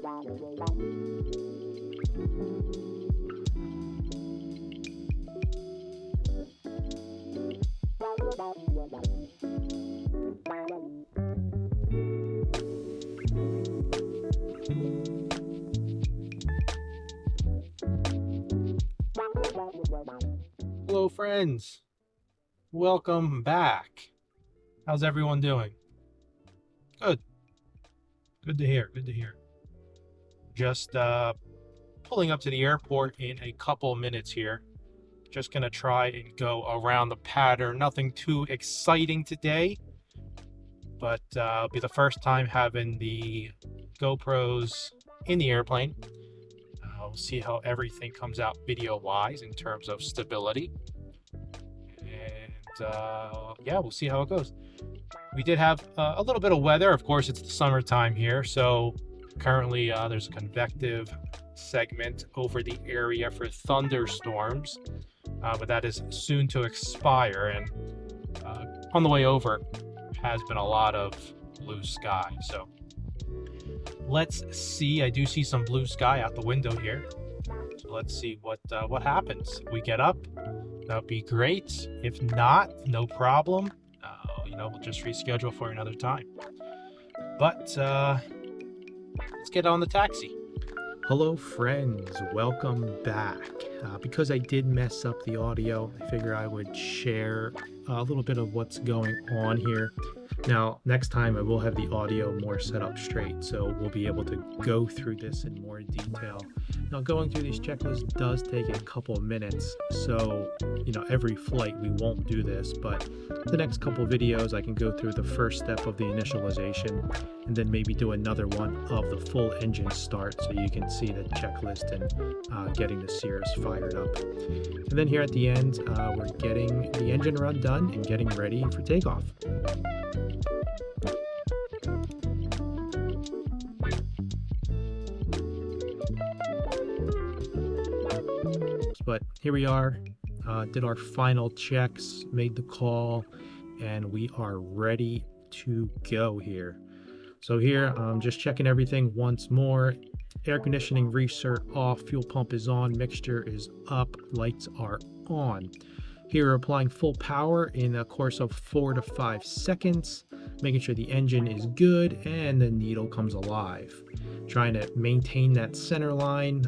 Hello friends, welcome back. How's everyone doing? Good to hear, Just pulling up to the airport in a couple minutes here. Just gonna try and go around the pattern. Nothing too exciting today, but it'll be the first time having the GoPros in the airplane. We'll see how everything comes out video-wise in terms of stability. And yeah, we'll see how it goes. We did have a little bit of weather. Of course, it's the summertime here, so currently there's a convective segment over the area for thunderstorms, but that is soon to expire. And on the way over has been a lot of blue sky. So let's see. I do see some blue sky out the window here. So let's see what happens. If we get up, that would be great. If not, no problem. We'll just reschedule for another time. But let's get on the taxi. Hello friends, welcome back. Because I did mess up the audio, I figure I would share a little bit of what's going on here. Now, next time I will have the audio more set up straight, so we'll be able to go through this in more detail. Now, going through these checklists does take a couple of minutes, so, every flight we won't do this, but the next couple of videos I can go through the first step of the initialization, and then maybe do another one of the full engine start so you can see the checklist and getting the Cirrus fired up. And then here at the end, we're getting the engine run done and getting ready for takeoff. But here we are, did our final checks, made the call, and we are ready to go here. So here, I'm just checking everything once more. Air conditioning recert off, fuel pump is on, mixture is up, lights are on. Here we're applying full power in a course of 4 to 5 seconds, making sure the engine is good and the needle comes alive. Trying to maintain that center line.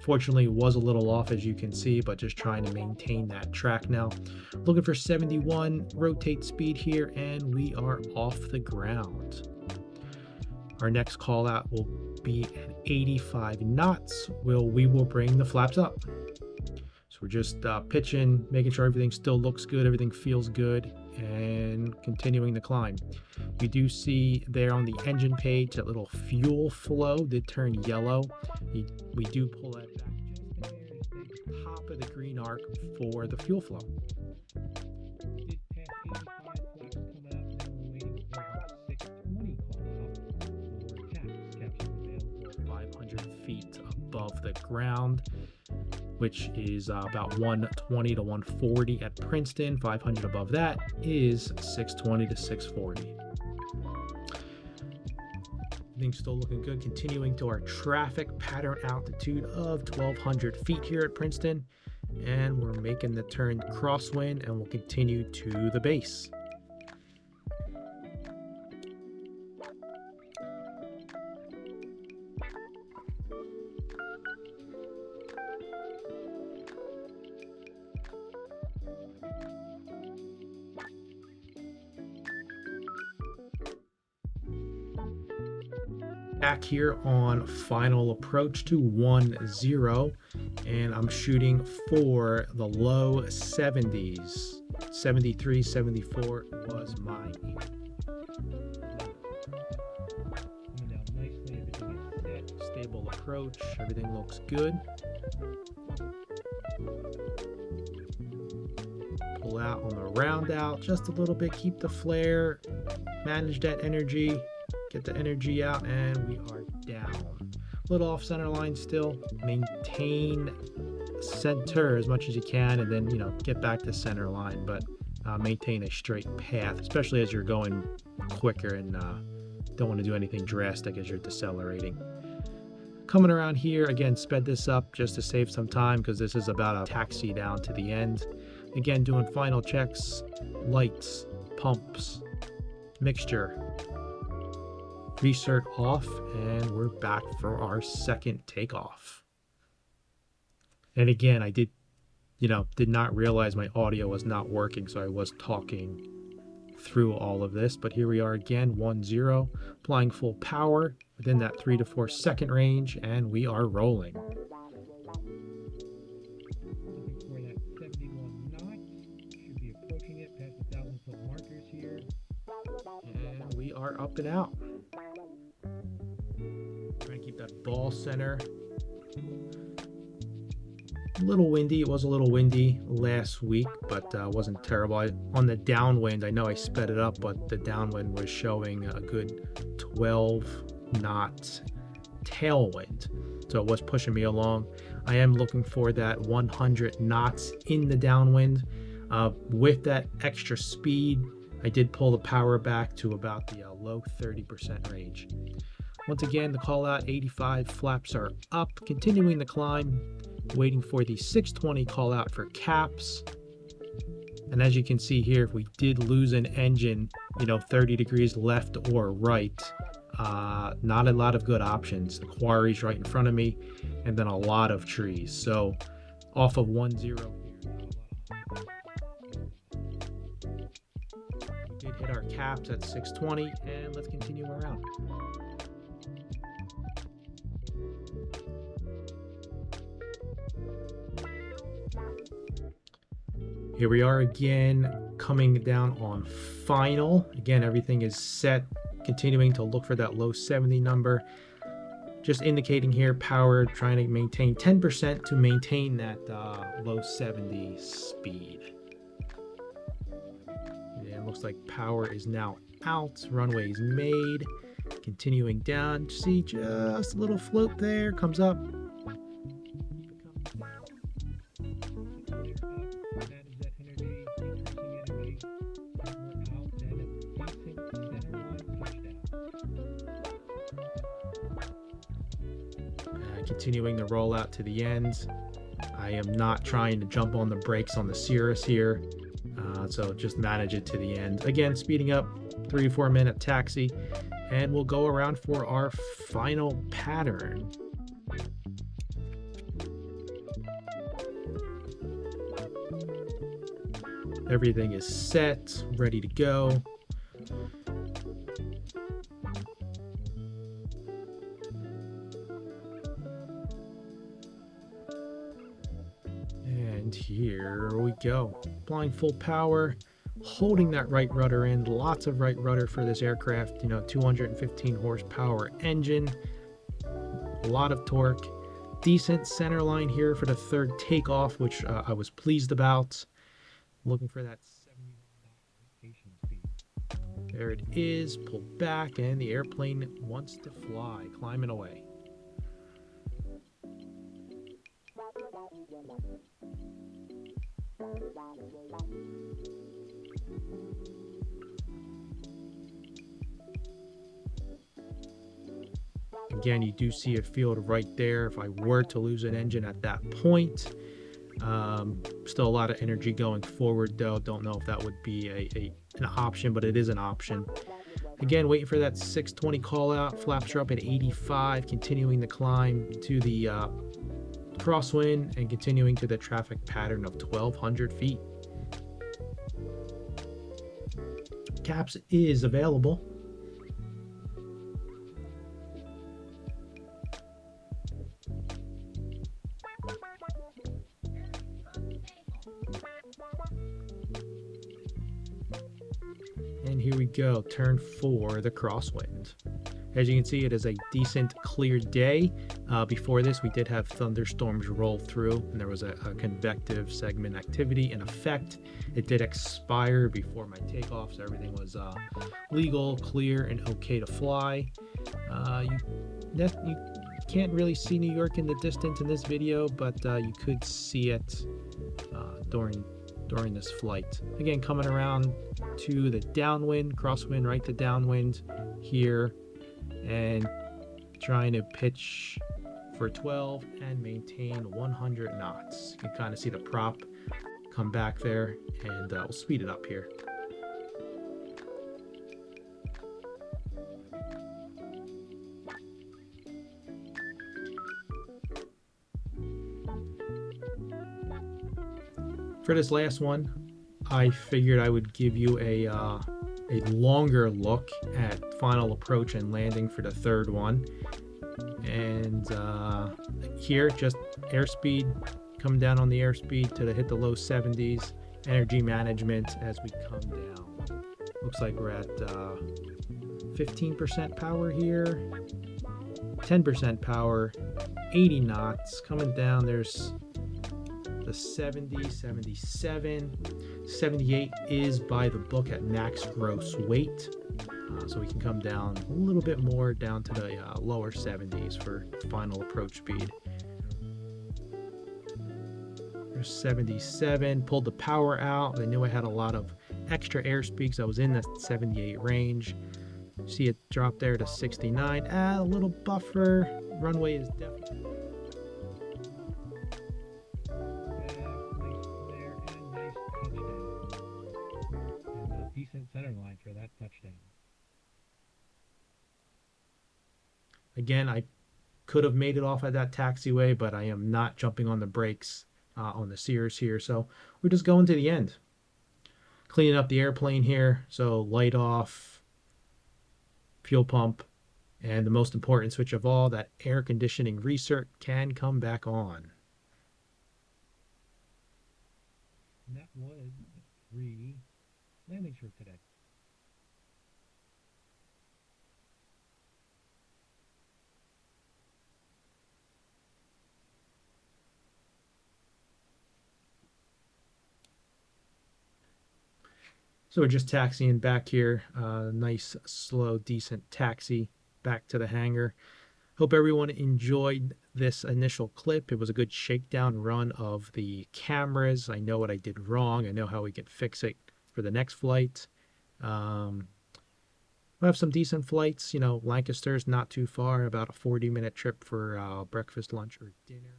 Fortunately, it was a little off as you can see, but just trying to maintain that track now. Looking for 71 rotate speed here, and we are off the ground. Our next call out will be at 85 knots. We will bring the flaps up. So we're just pitching, making sure everything still looks good, everything feels good, and continuing the climb. We do see there on the engine page that little fuel flow did turn yellow. We do pull that back just there to stay at the top of the green arc for the fuel flow. We did pass 85 flaps come out, now we're waiting for our 620 call out for caps. Caps are available 500 feet above the ground, which is about 120 to 140 at Princeton. 500 above that is 620 to 640. Everything's still looking good. Continuing to our traffic pattern altitude of 1,200 feet here at Princeton. And we're making the turn crosswind and we'll continue to the base. Back here on final approach to 1-0, and I'm shooting for the low 70s. 73, 74 was my aim. Coming down nicely, everything is set, stable approach, everything looks good. Pull out on the round out just a little bit, keep the flare, manage that energy. Get the energy out, and we are down. A little off center line still. Maintain center as much as you can, and then get back to center line. But maintain a straight path, especially as you're going quicker and don't want to do anything drastic as you're decelerating. Coming around here, again, sped this up just to save some time because this is about a taxi down to the end. Again, doing final checks, lights, pumps, mixture, recert off, and we're back for our second takeoff. And again, I did not realize my audio was not working, so I was talking through all of this. But here we are again, 1-0, applying full power within that 3 to 4 second range, and we are rolling. Looking for that 71 knots, should be approaching it past the 1,000 foot markers here, and we are up and out. Trying to keep that ball center. A little windy. It was a little windy last week, but wasn't terrible. On the downwind, I know I sped it up, but the downwind was showing a good 12 knot tailwind, so it was pushing me along. I am looking for that 100 knots in the downwind. With that extra speed, I did pull the power back to about the low 30% range. Once again, the call out 85 flaps are up, continuing the climb, waiting for the 620 call out for caps. And as you can see here, if we did lose an engine, 30 degrees left or right, not a lot of good options. The quarry's right in front of me, and then a lot of trees. So off of 1-0 here. We did hit our caps at 620, and let's continue around. Here we are again, coming down on final. Again, everything is set, continuing to look for that low 70 number. Just indicating here, power, trying to maintain 10% to maintain that low 70 speed. And it looks like power is now out, runway is made. Continuing down, see just a little float there, comes up. Continuing the rollout to the end. I am not trying to jump on the brakes on the Cirrus here, so just manage it to the end. Again, speeding up, 3 to 4 minute taxi, and we'll go around for our final pattern. Everything is set, ready to go. And here we go. Applying full power, holding that right rudder in. Lots of right rudder for this aircraft. 215 horsepower engine. A lot of torque. Decent center line here for the third takeoff, which I was pleased about. Looking for that 71 knot rotation speed. There it is. Pull back, and the airplane wants to fly, climbing away. Again, you do see a field right there. If I were to lose an engine at that point, still a lot of energy going forward though. Don't know if that would be an option, but it is an option. Again, waiting for that 620 call out. Flaps are up at 85, continuing the climb to the crosswind and continuing to the traffic pattern of 1,200 feet. Caps is available. And here we go, turn 4, the crosswind. As you can see, it is a decent clear day. Before this, we did have thunderstorms roll through, and there was a convective segment activity in effect. It did expire before my takeoff, so everything was legal, clear, and okay to fly. You can't really see New York in the distance in this video, but you could see it during this flight. Again, coming around to the downwind, crosswind, right to downwind here, and trying to pitch for 12 and maintain 100 knots. You can kind of see the prop come back there, and we'll speed it up here. For this last one, I figured I would give you a longer look at final approach and landing for the third one. And here, just airspeed, coming down on the airspeed to hit the low 70s, energy management as we come down. Looks like we're at 15% power here, 10% power, 80 knots. Coming down, there's the 70, 77, 78 is by the book at max gross weight. So we can come down a little bit more, down to the lower 70s for final approach speed. There's 77, pulled the power out. I knew I had a lot of extra airspeed because I was in the 78 range. See it drop there to 69. A little buffer. Runway is definitely... decent center line for that touchdown. Again, I could have made it off at that taxiway, but I am not jumping on the brakes on the Cirrus here, so we're just going to the end. Cleaning up the airplane here, so light off, fuel pump, and the most important switch of all, that air conditioning recirc can come back on. And that was 3 landings for today. So we're just taxiing back here. Nice, slow, decent taxi back to the hangar. Hope everyone enjoyed this initial clip. It was a good shakedown run of the cameras. I know what I did wrong. I know how we can fix it for the next flight. We'll have some decent flights. You know, Lancaster's not too far, about a 40-minute trip for breakfast, lunch, or dinner.